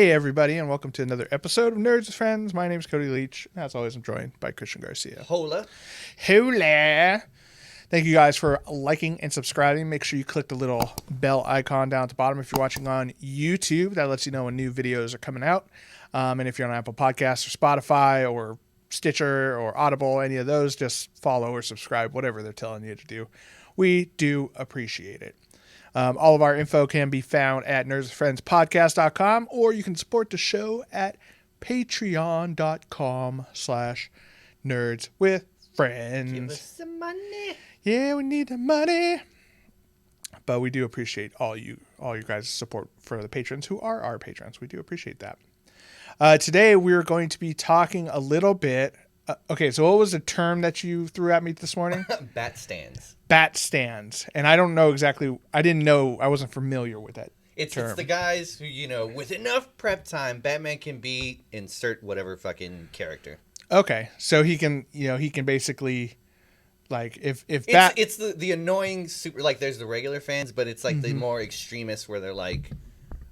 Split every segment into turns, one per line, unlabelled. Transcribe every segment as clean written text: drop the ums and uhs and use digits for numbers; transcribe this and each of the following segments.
Hey everybody, and welcome to another episode of Nerds with Friends. My name is Cody Leach. As always, I'm joined by Christian Garcia.
Hola.
Hola! Thank you guys for liking and subscribing. Make sure you click the little bell icon down at the bottom if you're watching on YouTube. That lets you know when new videos are coming out. And if you're on Apple Podcasts or Spotify or Stitcher or Audible, any of those, just follow or subscribe, whatever they're telling you to do. We do appreciate it. All of our info can be found at nerdswithfriendspodcast.com, or you can support the show at patreon.com/nerdswithfriends.
Give us some money.
Yeah, we need the money. But we do appreciate all you guys' support for the patrons who are our patrons. We do appreciate that. Today we're going to be talking a little bit. Okay, so what was the term that you threw at me this morning?
Bat stands.
Bat stands. And I don't know exactly. I didn't know. I wasn't familiar with that term.
It's the guys who, with enough prep time, Batman can be insert whatever fucking character.
Okay, so he can basically, like, if
it's the annoying super, like, there's the regular fans, but it's like the more extremists where they're like,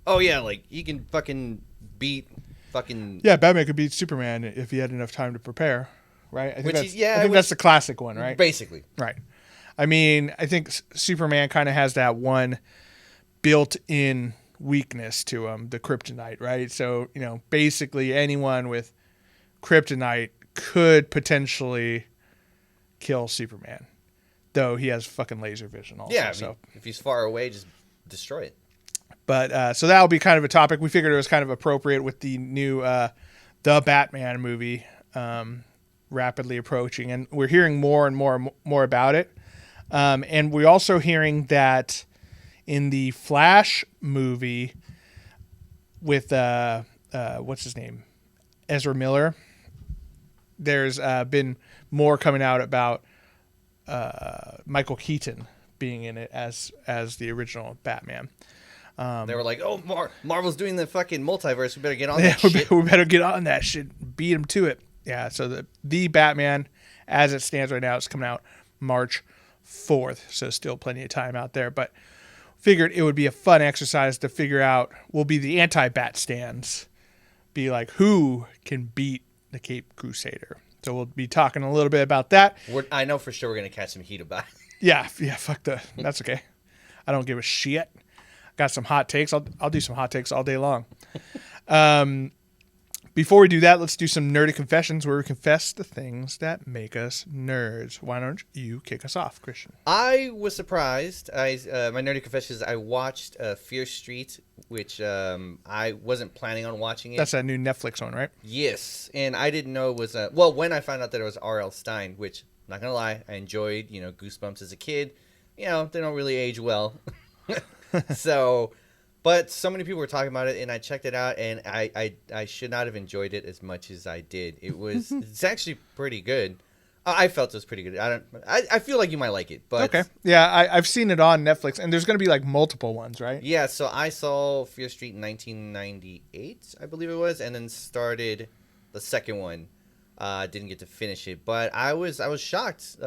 oh yeah, like, he can fucking beat fucking...
Yeah, Batman could beat Superman if he had enough time to prepare, right? I think that's the classic one, right?
Basically.
Right. I mean, I think Superman kind of has that one built-in weakness to him, the kryptonite, right? So, basically anyone with kryptonite could potentially kill Superman, though he has fucking laser vision also.
Yeah,
so
if he's far away, just destroy it.
But so that'll be kind of a topic. We figured it was kind of appropriate with the new The Batman movie rapidly approaching, and we're hearing more and more about it. And we're also hearing that in the Flash movie with what's his name, Ezra Miller, there's been more coming out about Michael Keaton being in it as the original Batman.
They were like, oh, Marvel's doing the fucking multiverse. We better get on that shit.
We better get on that shit. Beat him to it. Yeah, so the Batman, as it stands right now, is coming out March 4th. So still plenty of time out there. But figured it would be a fun exercise to figure out, will be the anti-Bat stands. Be like, who can beat the Caped Crusader? So we'll be talking a little bit about that.
I know for sure we're going to catch some heat about it.
Yeah, that's okay. I don't give a shit. Got some hot takes. I'll do some hot takes all day long. Before we do that, let's do some nerdy confessions where we confess the things that make us nerds. Why don't you kick us off, Christian?
I was surprised. My nerdy confession is I watched Fear Street, which I wasn't planning on watching it.
That's that new Netflix one, right?
Yes, and I didn't know it was when I found out that it was R.L. Stine, which, not gonna lie, I enjoyed. Goosebumps as a kid. They don't really age well. So, but so many people were talking about it, and I checked it out, and I should not have enjoyed it as much as I did. It's actually pretty good. I felt it was pretty good. I feel like you might like it, but
okay, yeah, I've seen it on Netflix, and there's going to be like multiple ones, right?
Yeah, so I saw Fear Street in 1998, I believe it was, and then started the second one. Didn't get to finish it, but I was shocked.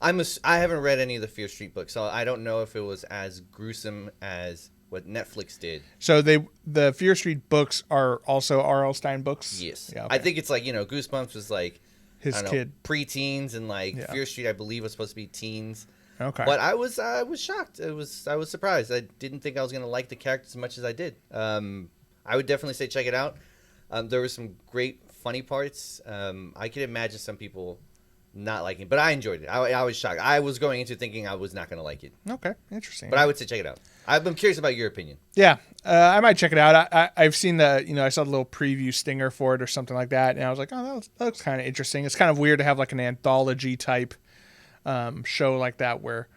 I haven't read any of the Fear Street books, so I don't know if it was as gruesome as what Netflix did.
So the Fear Street books are also R.L. Stine books?
Yes.
Yeah, okay.
I think it's like, Goosebumps was like
his kid.
Preteens, and like Fear Street, I believe, was supposed to be teens.
Okay.
But I was shocked. I was surprised. I didn't think I was going to like the characters as much as I did. I would definitely say check it out. There were some great funny parts. I could imagine some people not liking it, but I enjoyed it. I was shocked. I was going into thinking I was not going to like it.
Okay, interesting.
But I would say check it out. I'm curious about your opinion.
Yeah, I might check it out. I've seen I saw the little preview stinger for it or something like that, and I was like, oh, that looks kind of interesting. It's kind of weird to have like an anthology type show like that where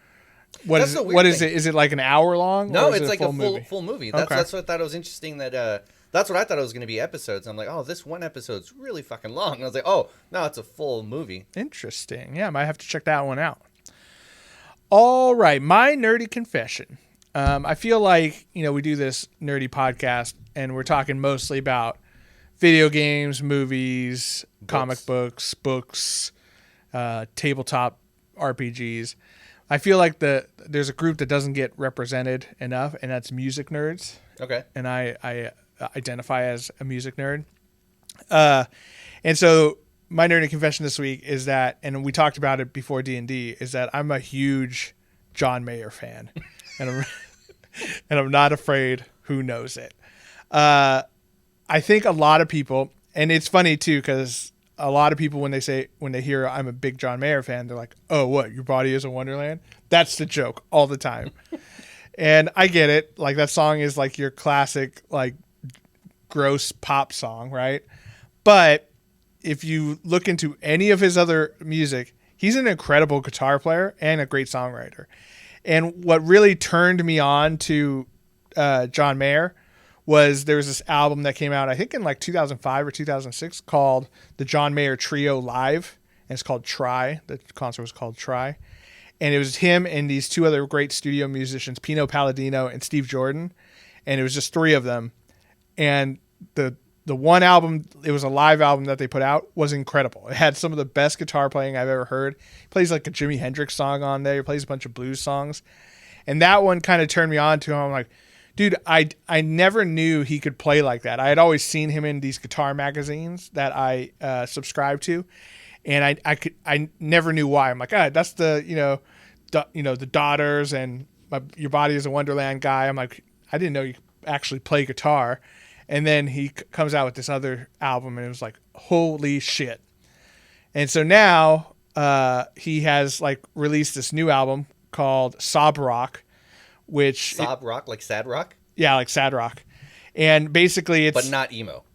what is it? Is it like an hour long?
No,
or is
it's
it
like a full movie. That's what I thought it was interesting that. That's what I thought it was going to be episodes. I'm like, oh, this one episode's really fucking long. And I was like, oh, no, it's a full movie.
Interesting. Yeah, I might have to check that one out. All right, my nerdy confession. I feel like, we do this nerdy podcast, and we're talking mostly about video games, movies, comic books, tabletop RPGs. I feel like there's a group that doesn't get represented enough, and that's music nerds.
Okay.
And I identify as a music nerd. And so my nerdy confession this week is that, and we talked about it before D&D, is that I'm a huge John Mayer fan, and I'm not afraid who knows it. I think a lot of people, and it's funny too, because a lot of people when they hear I'm a big John Mayer fan, they're like, "Oh, what? Your body is a wonderland?" That's the joke all the time, and I get it. Like that song is like your classic like gross pop song, right? But if you look into any of his other music, he's an incredible guitar player and a great songwriter. And what really turned me on to John Mayer was there was this album that came out, I think in like 2005 or 2006, called the John Mayer Trio Live. And it's called Try. The concert was called Try. And it was him and these two other great studio musicians, Pino Palladino and Steve Jordan. And it was just three of them. And the one album, it was a live album that they put out, was incredible. It had some of the best guitar playing I've ever heard. He plays like a Jimi Hendrix song on there. He plays a bunch of blues songs. And that one kind of turned me on to him. I'm like, dude, I never knew he could play like that. I had always seen him in these guitar magazines that I subscribed to. And I never knew why. I'm like, that's the, the Daughters and Your Body is a Wonderland guy. I'm like, I didn't know you could actually play guitar. And then he comes out with this other album, and it was like, holy shit. And so now he has like released this new album called Sob Rock, which
Sob rock, like sad rock?
Yeah, like sad rock. And basically it's
but not emo.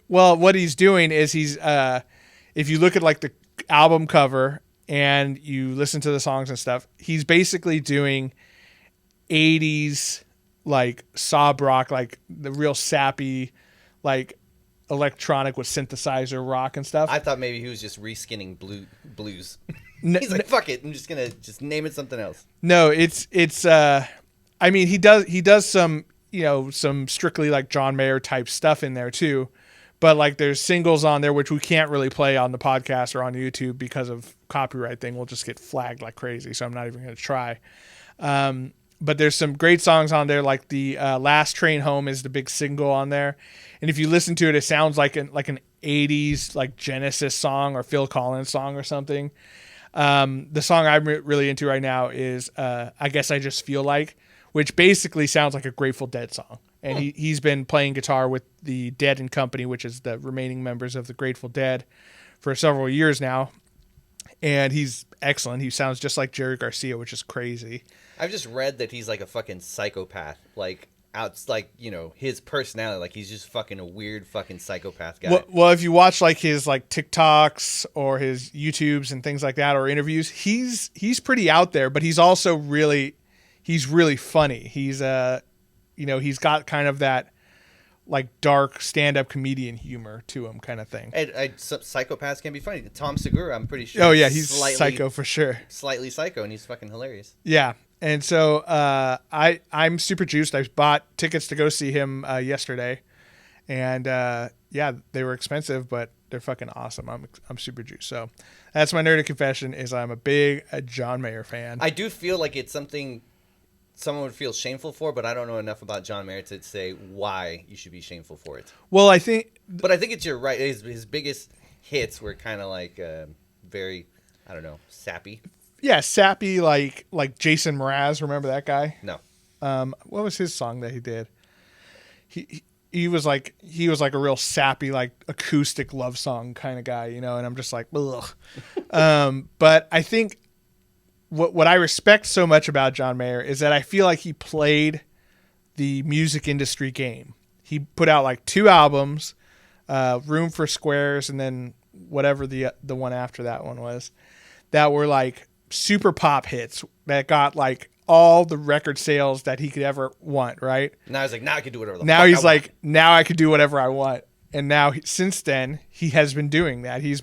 Well, what he's doing is he's if you look at like the album cover and you listen to the songs and stuff, he's basically doing 80s like sob rock, like the real sappy, like electronic with synthesizer rock and stuff.
I thought maybe he was just reskinning blues. He's like, fuck it, I'm just gonna just name it something else.
No, it's I mean, he does some, some strictly like John Mayer type stuff in there too, but like there's singles on there which we can't really play on the podcast or on YouTube because of copyright thing. We'll just get flagged like crazy, so I'm not even gonna try. But there's some great songs on there, like the Last Train Home is the big single on there. And if you listen to it, it sounds like an 80s like Genesis song or Phil Collins song or something. The song I'm really into right now is I Guess I Just Feel Like, which basically sounds like a Grateful Dead song. And he's been playing guitar with the Dead and Company, which is the remaining members of the Grateful Dead, for several years now. And he's excellent. He sounds just like Jerry Garcia, which is crazy.
I've just read that he's like a fucking psychopath. Like, his personality, like he's just fucking a weird fucking psychopath guy.
Well, if you watch like his like TikToks or his YouTubes and things like that, or interviews, he's pretty out there, but he's also really funny. He's he's got kind of that like dark stand-up comedian humor to him, kind of thing.
Psychopaths can be funny. Tom Segura, I'm pretty sure.
Oh yeah, he's psycho for sure.
Slightly psycho, and he's fucking hilarious.
Yeah. And so I'm super juiced. I bought tickets to go see him yesterday, and they were expensive, but they're fucking awesome. I'm super juiced. So that's my nerdy confession: is I'm a big John Mayer fan.
I do feel like it's something someone would feel shameful for, but I don't know enough about John Mayer to say why you should be shameful for it.
Well, I think
it's you're right. His biggest hits were kind of like very, I don't know, sappy.
Yeah, sappy, like Jason Mraz. Remember that guy?
No.
What was his song that he did? He was like a real sappy, like acoustic love song kind of guy, and I'm just like, ugh. But I think what I respect so much about John Mayer is that I feel like he played the music industry game. He put out like 2 albums, Room for Squares, and then whatever the one after that one was, that were like super pop hits that got like all the record sales that he could ever want, right?
Now he's like, now I can do whatever the
now
fuck
he's
I
like,
want.
now I could do whatever I want. And now since then he has been doing that. He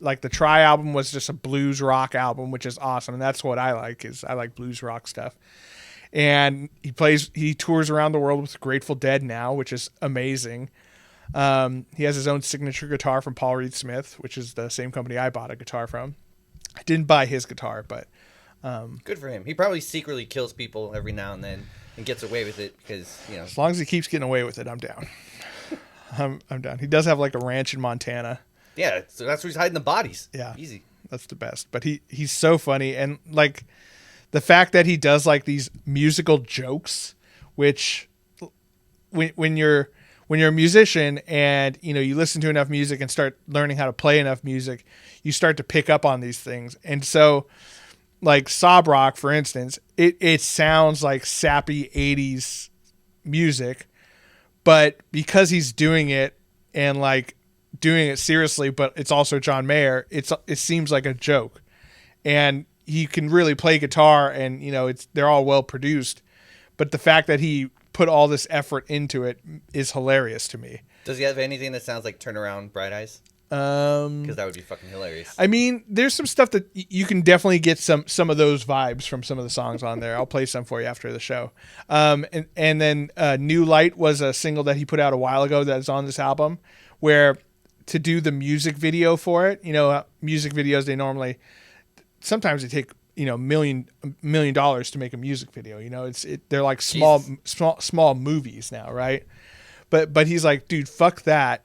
like the Try album was just a blues rock album, which is awesome. And that's what I like, is I like blues rock stuff. And he tours around the world with Grateful Dead now, which is amazing. He has his own signature guitar from Paul Reed Smith, which is the same company I bought a guitar from. I didn't buy his guitar, but
good for him. He probably secretly kills people every now and then and gets away with it because, you know.
As long as he keeps getting away with it, I'm down. I'm down. He does have like a ranch in Montana.
Yeah, so that's where he's hiding the bodies.
Yeah.
Easy.
That's the best. But he's so funny. And like the fact that he does like these musical jokes, which when you're a musician and, you know, you listen to enough music and start learning how to play enough music, you start to pick up on these things. And so like sob rock, for instance, it sounds like sappy 80s music, but because he's doing it and like doing it seriously, but it's also John Mayer, it seems like a joke. And he can really play guitar and, you know, they're all well produced, but the fact that he put all this effort into it is hilarious to me.
Does he have anything that sounds like Turn Around Bright Eyes? Because that would be fucking hilarious.
I mean, there's some stuff that you can definitely get some of those vibes from some of the songs on there. I'll play some for you after the show. And then New Light was a single that he put out a while ago that's on this album, where to do the music video for it, you know, music videos, sometimes they take, you know, $1 million to make a music video. You know, they're like small movies now, right? But he's like, dude, fuck that.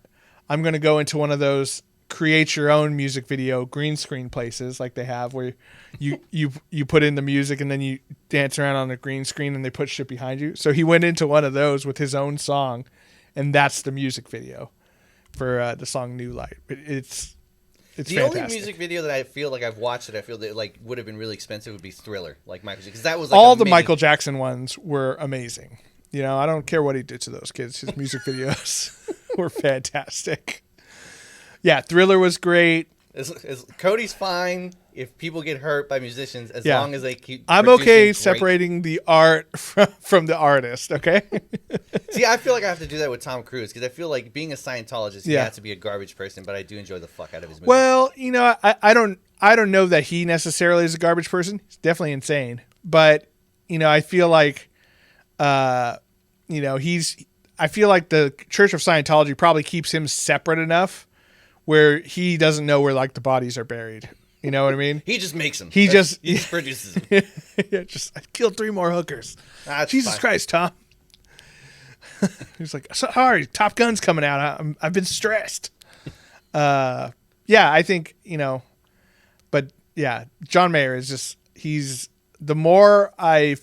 I'm going to go into one of those create your own music video green screen places like they have where you put in the music and then you dance around on a green screen and they put shit behind you. So he went into one of those with his own song, and that's the music video for the song New Light. It's the fantastic.
Only music video that I feel like I've watched that I feel that like would have been really expensive would be Thriller, like Michael Jackson, because that was like
all the Michael Jackson ones were amazing. You know, I don't care what he did to those kids. His music videos were fantastic. Yeah, Thriller was great.
Cody's fine if people get hurt by musicians as long as they keep.
I'm okay separating the art from the artist. Okay.
See, I feel like I have to do that with Tom Cruise because I feel like being a Scientologist, he has to be a garbage person, but I do enjoy the fuck out of his movies. Well,
you know, I don't know that he necessarily is a garbage person. He's definitely insane, but you know, I feel like, you know, I feel like the Church of Scientology probably keeps him separate enough where he doesn't know where like the bodies are buried. You know what I mean?
He just makes them.
He just
produces them.
Yeah, I killed 3 more hookers. Jesus fine. Christ, Tom. He's like, sorry, Top Gun's coming out. I've been stressed. Yeah, I think, you know, but yeah, John Mayer is just, the more I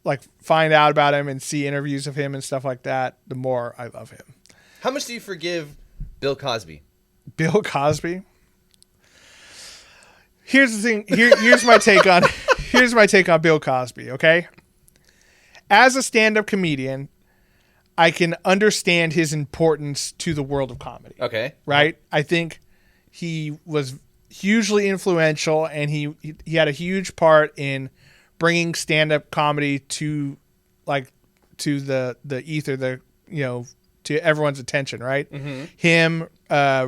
like find out about him and see interviews of him and stuff like that, the more I love him.
How much do you forgive Bill Cosby?
Bill Cosby? Here's the thing. Here's my take on Bill Cosby, okay? As a stand-up comedian, I can understand his importance to the world of comedy.
Okay.
Right? I think he was hugely influential, and he had a huge part in bringing stand-up comedy to the ether, you know, to everyone's attention, right? Mm-hmm. Him,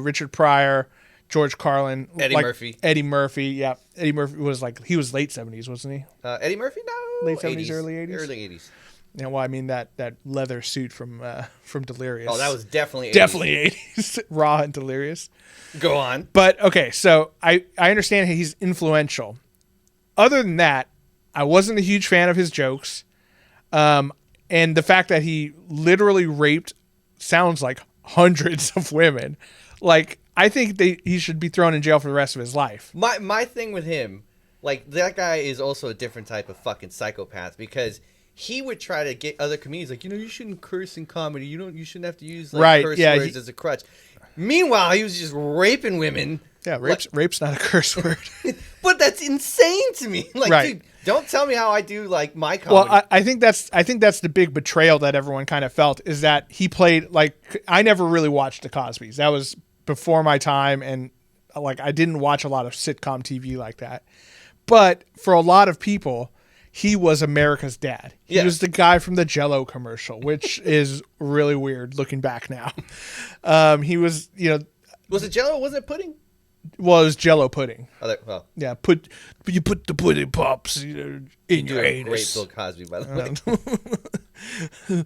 Richard Pryor, George Carlin,
Eddie Murphy.
Eddie Murphy, yeah. Eddie Murphy was he was late 70s, wasn't he?
Eddie Murphy, no.
Late 70s, early 80s?
Early 80s.
Yeah, well, I mean that leather suit from Delirious.
Oh, that was definitely 80s.
Definitely 80s. Raw and Delirious.
Go on.
But, okay, so I understand he's influential. Other than that, I wasn't a huge fan of his jokes. And the fact that he literally raped, sounds like, hundreds of women. Like, I think he should be thrown in jail for the rest of his life.
My thing with him, like, that guy is also a different type of fucking psychopath because he would try to get other comedians, like, you know, you shouldn't curse in comedy. You shouldn't have to use curse words as a crutch. Meanwhile, he was just raping women.
Yeah, rape's not a curse word.
But that's insane to me. Like, right. Dude, don't tell me how I do like my comedy.
Well, I think that's the big betrayal that everyone kind of felt is that he played like I never really watched the Cosbys. That was before my time, and like I didn't watch a lot of sitcom TV like that. But for a lot of people, he was America's dad. He was the guy from the Jell-O commercial, which is really weird looking back now. He was, you know,
was it Jell-O? Wasn't it pudding?
Well, it was Jell-O pudding.
Oh, well.
Yeah, you put the pudding pops in your anus.
Great Bill Cosby, by the
way.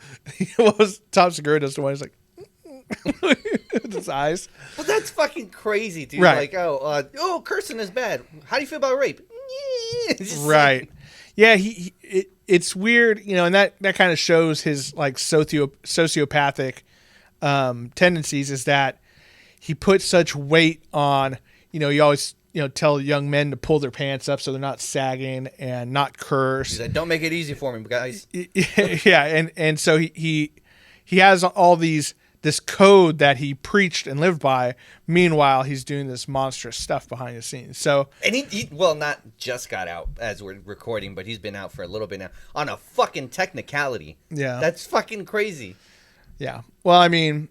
What was Tom Segura does the one? He's like with his eyes.
Well, that's fucking crazy, dude.
Right.
Like, cursing is bad. How do you feel about rape?
Right. Yeah, it's weird, and that kind of shows his like sociopathic tendencies is that he puts such weight on, he always, tell young men to pull their pants up so they're not sagging and not curse.
He's like, don't make it easy for me, guys.
Yeah, and so he has all this code that he preached and lived by. Meanwhile, he's doing this monstrous stuff behind the scenes. So,
and he well, not just got out as we're recording, but he's been out for a little bit now on a fucking technicality.
Yeah,
that's fucking crazy.
Yeah. Well, I mean,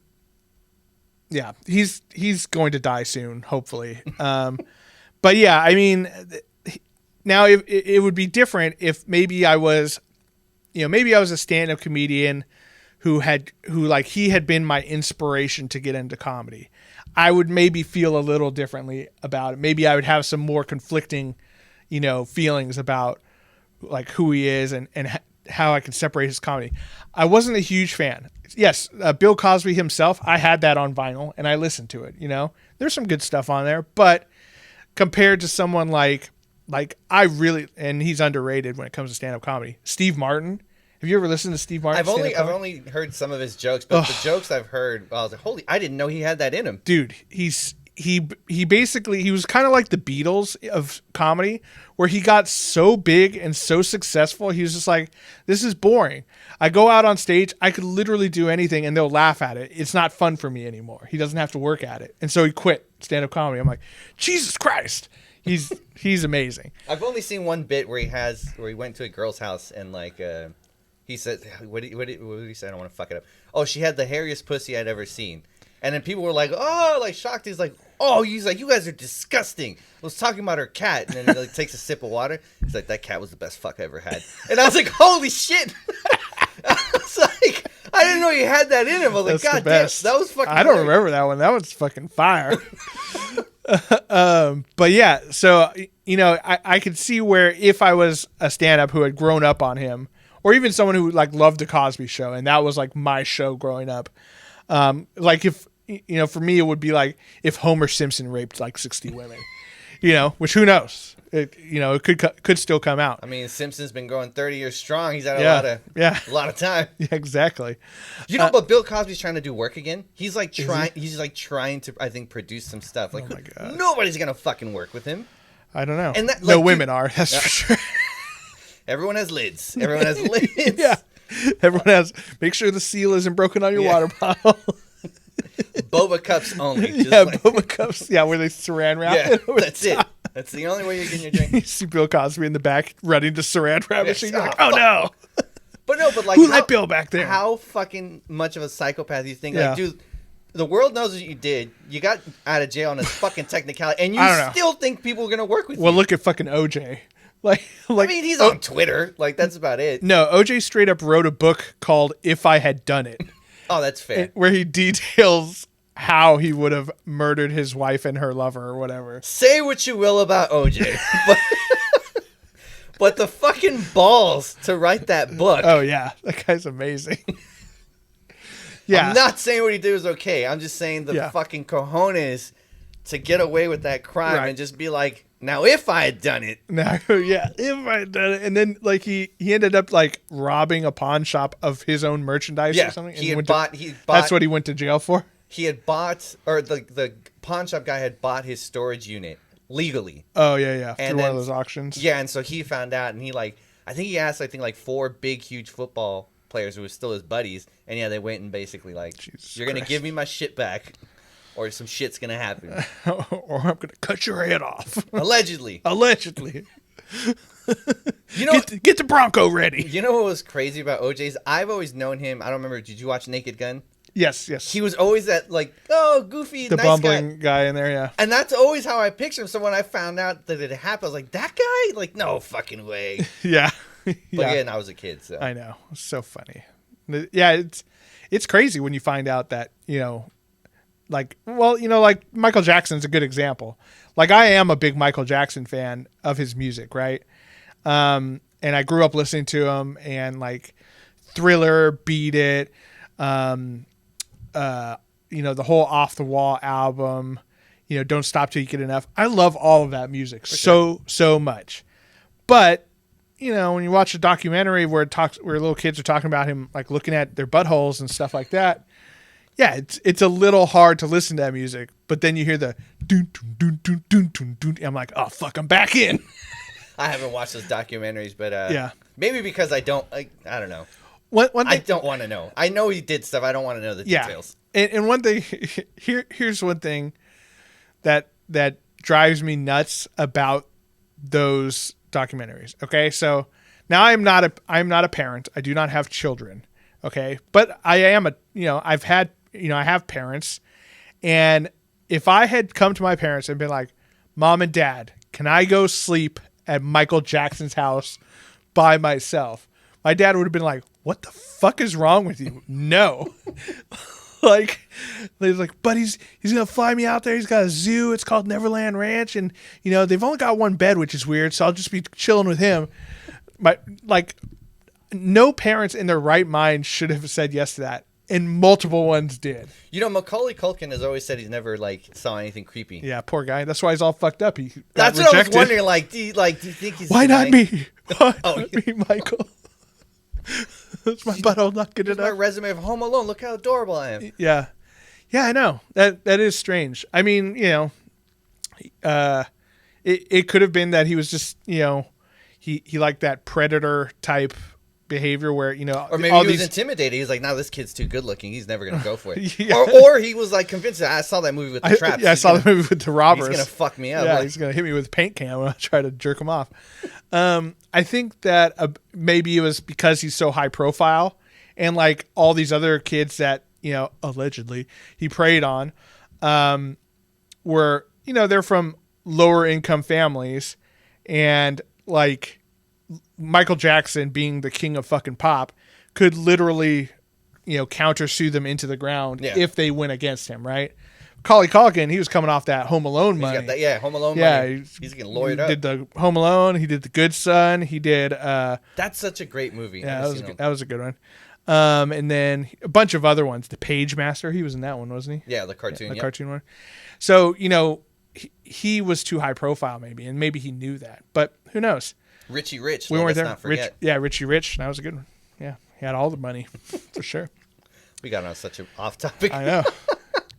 yeah, he's going to die soon, hopefully. But yeah, I mean, now it would be different if maybe I was, maybe I was a stand-up comedian who he had been my inspiration to get into comedy. I would maybe feel a little differently about it. Maybe I would have some more conflicting, feelings about like who he is and how I can separate his comedy. I wasn't a huge fan. Yes, Bill Cosby himself, I had that on vinyl and I listened to it. There's some good stuff on there, but compared to someone like I really, and he's underrated when it comes to stand-up comedy, Steve Martin. Have you ever listened to Steve Martin?
I've only heard some of his jokes, but the jokes I've heard, I was like, holy, I didn't know he had that in him.
Dude, he basically, he was kind of like the Beatles of comedy, where he got so big and so successful. He was just like, this is boring. I go out on stage, I could literally do anything and they'll laugh at it. It's not fun for me anymore. He doesn't have to work at it. And so he quit stand-up comedy. I'm like, Jesus Christ. He's amazing.
I've only seen one bit where he went to a girl's house and like, he said, what did he say? I don't want to fuck it up. Oh, she had the hairiest pussy I'd ever seen. And then people were like, oh, like shocked. He's like, oh, you guys are disgusting. I was talking about her cat. And then he like takes a sip of water. He's like, that cat was the best fuck I ever had. And I was like, holy shit. I was like, I didn't know you had that in him. I was like, God damn, that was fucking
I don't remember that one. That was fucking fire. But yeah, so, I could see where if I was a stand-up who had grown up on him, or even someone who like loved the Cosby Show, and that was like my show growing up. Like if, for me, it would be like if Homer Simpson raped like 60 women, which who knows? It could still come out.
I mean, Simpson's been going 30 years strong. He's had a lot of time.
Yeah, exactly.
But Bill Cosby's trying to do work again. He's like trying to, I think, produce some stuff. Like,
oh my God.
Nobody's gonna fucking work with him.
I don't know.
And that,
no women are. That's for sure.
Everyone has lids. Everyone has lids.
Yeah. Everyone has. Make sure the seal isn't broken on your water bottle.
Boba cups only.
Boba cups. Yeah, where they saran wrap it.
That's it. That's the only way you're getting your drink.
You see Bill Cosby in the back running to saran wrap machine. You're like, oh no.
But like,
who let Bill back there?
How fucking much of a psychopath do you think? Like, dude, the world knows what you did. You got out of jail on this fucking technicality, and you still think people are gonna work with you.
Well, look at fucking OJ. Like,
I mean, he's on Twitter. Like, that's about it.
No, OJ straight up wrote a book called "If I Had Done It."
Oh, that's fair.
Where he details how he would have murdered his wife and her lover or whatever.
Say what you will about OJ, but the fucking balls to write that book.
Oh yeah, that guy's amazing. Yeah,
I'm not saying what he did was okay. I'm just saying the fucking cojones to get away with that crime and just be like, now if I had done it.
Now, yeah, if I had done it. And then like he ended up like robbing a pawn shop of his own merchandise or something.
He bought.
That's what he went to jail for.
He had bought, or the pawn shop guy had bought his storage unit legally.
Oh yeah,
and
through one of those auctions.
Yeah, and so he found out, and he like, I think he asked, like 4 big, huge football players who were still his buddies, and yeah, they went and basically like,
Jesus
you're gonna
Christ.
give me my shit back, or some shit's gonna happen,
or I'm gonna cut your head off.
Allegedly.
Get the Bronco ready.
You know what was crazy about OJ's? I've always known him. I don't remember. Did you watch Naked Gun?
Yes.
He was always that like, oh, goofy,
the
nice
bumbling guy in there, yeah.
And that's always how I picture him. So when I found out that it happened, I was like, that guy? Like, no fucking way.
Yeah.
But again, I was a kid, so
I know. It's so funny. Yeah, it's crazy when you find out that, like, well, like Michael Jackson's a good example. Like, I am a big Michael Jackson fan of his music, right? And I grew up listening to him, and like Thriller, Beat It, the whole Off the Wall album, Don't Stop Till You Get Enough. I love all of that music so much. But, when you watch a documentary where little kids are talking about him, like looking at their buttholes and stuff like that. Yeah, it's a little hard to listen to that music, but then you hear the dun dun dun dun dun dun dun. I'm like, oh fuck, I'm back in.
I haven't watched those documentaries, but
yeah,
maybe because I don't know.
One thing,
I don't want to know. I know he did stuff. I don't want to know the details.
And one thing, here's one thing that drives me nuts about those documentaries. Okay, so now I'm not a parent. I do not have children. Okay, but I am I have parents, and if I had come to my parents and been like, Mom and Dad, can I go sleep at Michael Jackson's house by myself? My dad would have been like, what the fuck is wrong with you? No. Like, he's like, but he's gonna fly me out there. He's got a zoo. It's called Neverland Ranch, and they've only got one bed, which is weird. So I'll just be chilling with him. No parents in their right mind should have said yes to that, and multiple ones did.
Macaulay Culkin has always said he's never saw anything creepy.
Yeah, poor guy. That's why he's all fucked up.
That's what I was wondering. Do you think he's
why not me? Why
not
me, Michael? That's my butthole not good enough.
My resume of Home Alone. Look how adorable I am.
Yeah, I know that is strange. I mean, it could have been that he was just he liked that predator type behavior where
or maybe he was intimidated. He's like, no, this kid's too good looking. He's never gonna go for it.
Yeah.
or he was like convinced. I saw that movie with the traps.
I saw the movie with the robbers.
He's gonna fuck me up.
Yeah, he's gonna hit me with a paint can when I try to jerk him off. I think that maybe it was because he's so high profile, and like all these other kids that allegedly he preyed on, were they're from lower income families, and like Michael Jackson, being the king of fucking pop, could literally countersue them into the ground if they went against him, right? Macaulay Culkin, he was coming off that Home Alone money.
Home Alone money. He's getting lawyered up.
He did the Home Alone. He did The Good Son. He did...
That's such a great movie.
Yeah, that was a good one. And then a bunch of other ones. The Page Master, he was in that one, wasn't he?
Yeah, the cartoon.
The cartoon one. So, he was too high profile maybe, and maybe he knew that. But who knows?
Richie Rich.
We weren't there.
Not forget.
Richie Rich. That was a good one. Yeah, he had all the money, for sure.
We got on such an off topic.
I know.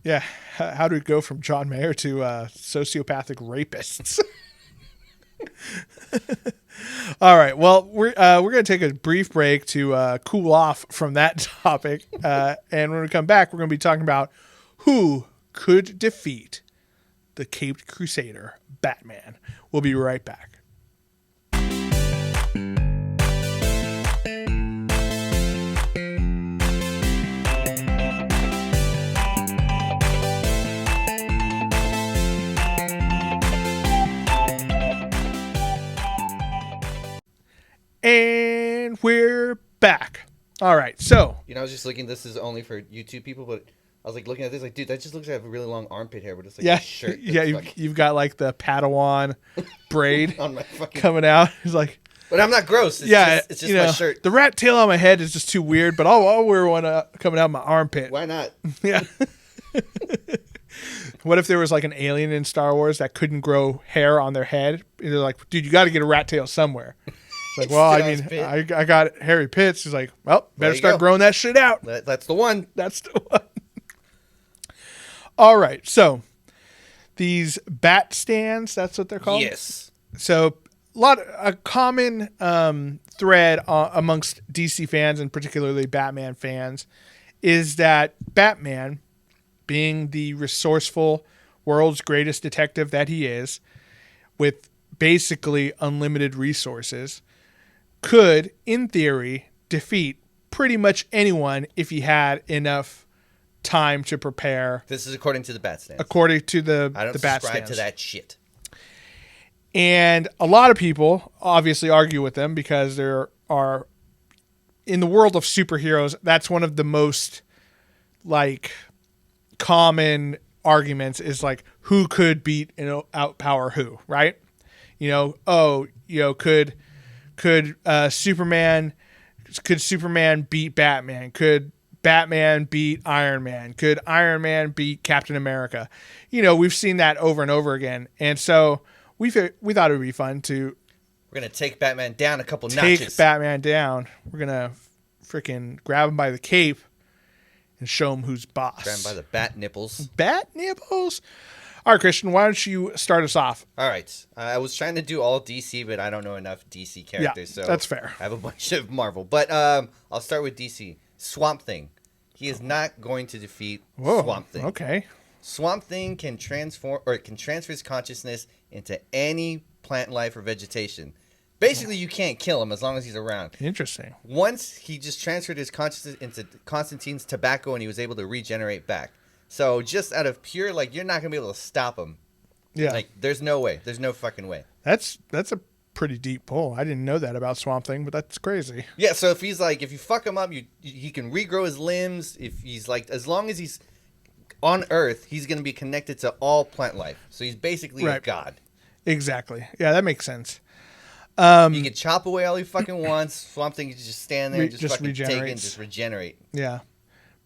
Yeah, how do we go from John Mayer to sociopathic rapists? All right. Well, we're going to take a brief break to cool off from that topic, and when we come back, we're going to be talking about who could defeat the Caped Crusader, Batman. We'll be right back. And we're back. All right, so
I was just looking. This is only for YouTube people, but I was like looking at this, like, dude, that just looks like a really long armpit hair, but it's like a shirt.
Yeah, you've got like the Padawan braid
on my fucking
coming out. It's like,
but I'm not gross. It's just my shirt.
The rat tail on my head is just too weird, but I'll wear one coming out of my armpit.
Why not?
Yeah. What if there was like an alien in Star Wars that couldn't grow hair on their head? And they're like, dude, you got to get a rat tail somewhere. It's like, well, I mean, I got hairy pits. He's like, well, better start growing that shit out.
That's the one.
That's the one. All right. So these bat stands, that's what they're called?
Yes.
So a common thread amongst DC fans and particularly Batman fans is that Batman, being the resourceful world's greatest detective that he is, with basically unlimited resources, could, in theory, defeat pretty much anyone if he had enough time to prepare.
This is according to the bat stance.
According to the
I don't
bat
subscribe
stance.
to that shit.
And a lot of people obviously argue with them because there are, in the world of superheroes, that's one of the most like common arguments is like who could beat and outpower who, right? Could Superman beat Batman? Could Batman beat Iron Man? Could Iron Man beat Captain America? We've seen that over and over again. And so we thought it would be fun to
We're gonna take Batman down a couple
take
notches.
Batman down. We're gonna freaking grab him by the cape and show him who's boss.
Grab him by the bat nipples.
Bat nipples. All right, Christian, why don't you start us off?
All right. I was trying to do all DC, but I don't know enough DC characters.
Yeah,
so
that's fair.
I have a bunch of Marvel. But I'll start with DC. Swamp Thing. He is not going to defeat Swamp Thing.
Okay.
Swamp Thing can transform, or it can transfer his consciousness into any plant life or vegetation. Basically, you can't kill him as long as he's around.
Interesting.
Once he just transferred his consciousness into Constantine's tobacco, and he was able to regenerate back. So just out of pure, like, you're not going to be able to stop him.
Yeah.
Like, there's no way. There's no fucking way.
That's a pretty deep pull. I didn't know that about Swamp Thing, but that's crazy.
Yeah, so if he's like, if you fuck him up, he can regrow his limbs. If he's like, as long as he's on Earth, he's going to be connected to all plant life. So he's basically a god.
Exactly. Yeah, that makes sense.
He can chop away all he fucking wants. Swamp Thing can just stand there and just fucking take it and just regenerate.
Yeah.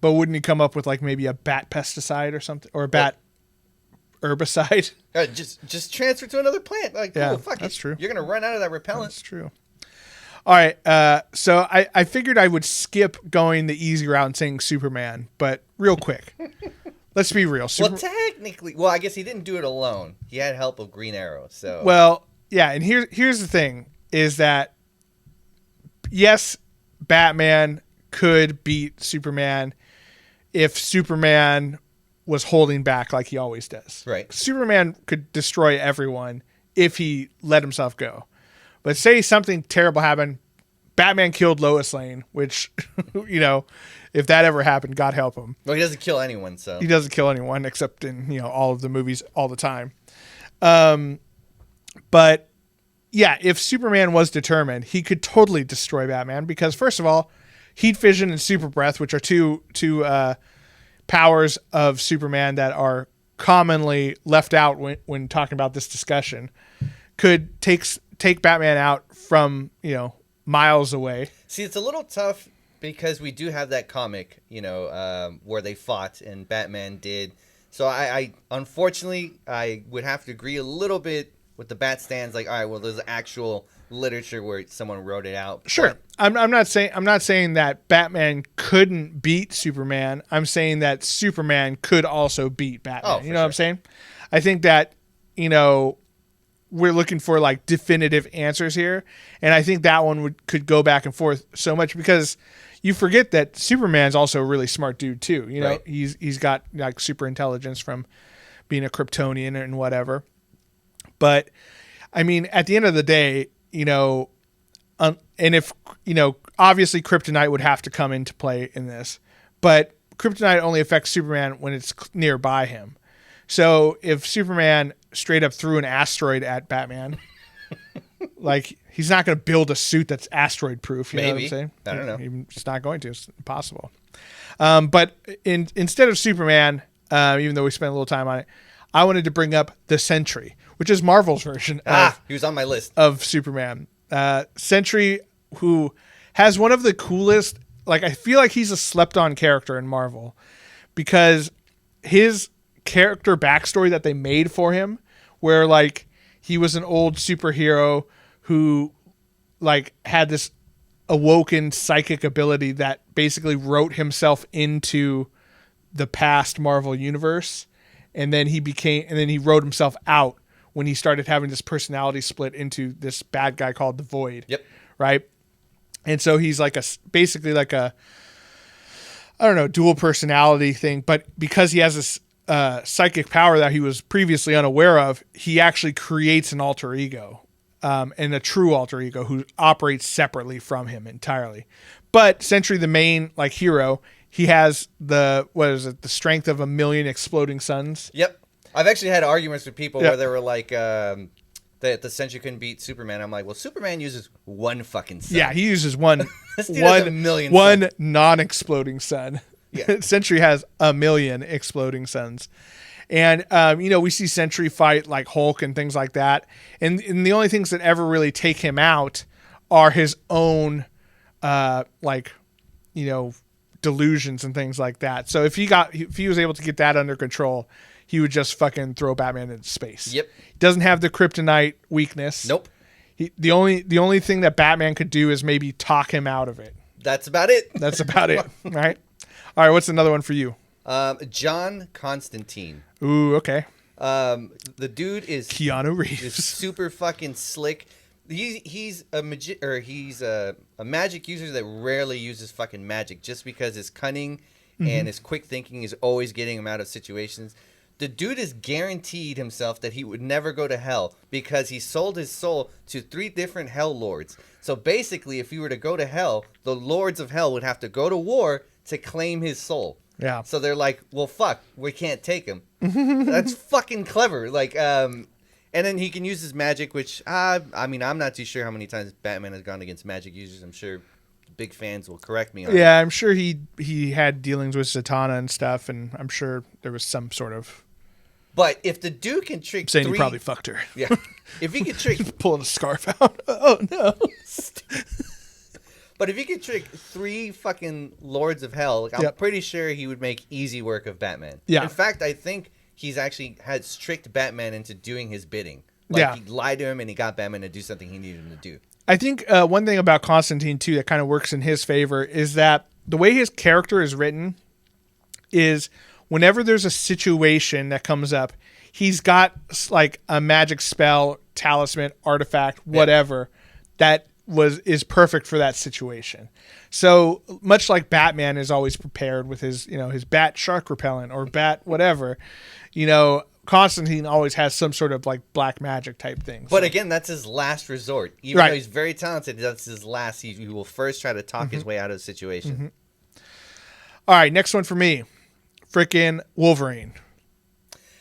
But wouldn't he come up with like maybe a bat pesticide or something, or a bat herbicide?
Just transfer to another plant. Like, cool, fuck
that's
it.
true.
You're gonna run out of that repellent.
That's true. All right. So I figured I would skip going the easy route and saying Superman, but real quick, let's be real.
Well, technically, I guess he didn't do it alone. He had help of Green Arrow. So
well, yeah. And here's the thing: is that yes, Batman could beat Superman if Superman was holding back like he always does.
Right.
Superman could destroy everyone if he let himself go. But say something terrible happened, Batman killed Lois Lane, which, if that ever happened, God help him.
Well, he doesn't kill anyone, so.
He doesn't kill anyone except in, all of the movies all the time. But yeah, if Superman was determined, he could totally destroy Batman because first of all, heat vision and super breath, which are two powers of Superman that are commonly left out when talking about this discussion, could take Batman out from, miles away.
See, it's a little tough because we do have that comic, where they fought and Batman did. So I unfortunately, I would have to agree a little bit with the bat stands. Like, all right, well, there's actual literature where someone wrote it out.
Sure. I'm not saying that Batman couldn't beat Superman. I'm saying that Superman could also beat Batman. You know what I'm saying? I think that, we're looking for like definitive answers here. And I think that one could go back and forth so much because you forget that Superman's also a really smart dude too.
Right.
He's got like super intelligence from being a Kryptonian and whatever. But I mean, at the end of the day, and if, obviously kryptonite would have to come into play in this, but kryptonite only affects Superman when it's nearby him. So if Superman straight up threw an asteroid at Batman, like he's not going to build a suit that's asteroid proof. You know what I'm saying?
I don't know.
He's not going to. It's impossible. But instead of Superman, even though we spent a little time on it, I wanted to bring up the Sentry, which is Marvel's version
he was on my list
of Superman. Sentry, who has one of the coolest, like I feel like he's a slept-on character in Marvel because his character backstory that they made for him, where like he was an old superhero who like had this awoken psychic ability that basically wrote himself into the past Marvel universe, and then he wrote himself out when he started having this personality split into this bad guy called the Void.
Yep.
Right. And so he's like basically like a, I don't know, dual personality thing, but because he has this psychic power that he was previously unaware of, he actually creates an alter ego, and a true alter ego who operates separately from him entirely. But Sentry, the main like hero, he has the strength of 1,000,000 exploding suns.
Yep. I've actually had arguments with people where they were like, that the Sentry couldn't beat Superman. I'm like, well, Superman uses one fucking sun.
Yeah, he uses one
one
non-exploding sun.
Yeah.
Sentry has 1,000,000 exploding suns. And, we see Sentry fight like Hulk and things like that. And the only things that ever really take him out are his own, delusions and things like that. So if he was able to get that under control, he would just fucking throw Batman into space.
Yep.
He doesn't have the kryptonite weakness.
Nope.
The only thing that Batman could do is maybe talk him out of it.
That's about it.
That's about it. Right. All right. What's another one for you?
John Constantine.
Ooh. Okay.
The dude is
Keanu Reeves.
is super fucking slick. He's a magic user that rarely uses fucking magic, just because his cunning and his quick thinking is always getting him out of situations. The dude is guaranteed himself that he would never go to hell because he sold his soul to 3 different hell lords. So basically, if he were to go to hell, the lords of hell would have to go to war to claim his soul.
Yeah.
So they're like, well, fuck, we can't take him. That's fucking clever. Like, and then he can use his magic, which, I mean, I'm not too sure how many times Batman has gone against magic users. I'm sure big fans will correct me on it.
Yeah, I'm sure he had dealings with Zatanna and stuff, and I'm sure there was some sort of...
But if the dude can trick
saying he probably fucked her.
Yeah. If he can trick...
Pulling a scarf out. Oh, no.
But if he could trick 3 fucking lords of hell, like, I'm pretty sure he would make easy work of Batman.
Yeah.
In fact, I think he's actually has tricked Batman into doing his bidding. Like, he lied to him and he got Batman to do something he needed him to do.
I think one thing about Constantine, too, that kind of works in his favor is that the way his character is written is whenever there's a situation that comes up, he's got like a magic spell, talisman, artifact, whatever, that is perfect for that situation. So much like Batman is always prepared with his, his bat shark repellent or bat whatever, Constantine always has some sort of like black magic type thing.
But again, that's his last resort. Even though he's very talented, that's his last. He will first try to talk his way out of the situation.
All right, next one for me. Frickin' Wolverine.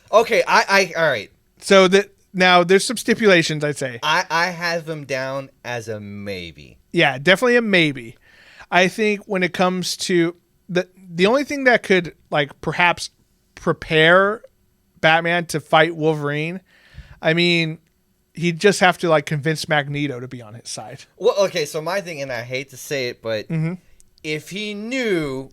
Okay, all right.
So now there's some stipulations, I'd say.
I have him down as a maybe.
Yeah, definitely a maybe. I think when it comes to the only thing that could like perhaps prepare Batman to fight Wolverine, I mean, he'd just have to like convince Magneto to be on his side.
Well, okay, so my thing, and I hate to say it, but if he knew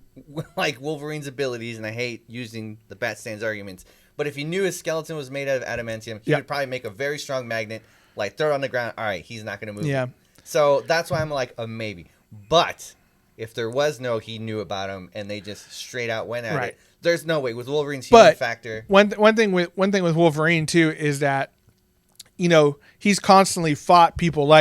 like Wolverine's abilities, and I hate using the Bat Stands arguments, but if he knew his skeleton was made out of adamantium, he would probably make a very strong magnet, like throw it on the ground. All right, he's not going to move.
Yeah.
So that's why I'm like a maybe. But if there was no he knew about him and they just straight out went at it, there's no way with Wolverine's human factor.
One thing with Wolverine too is that he's constantly fought people like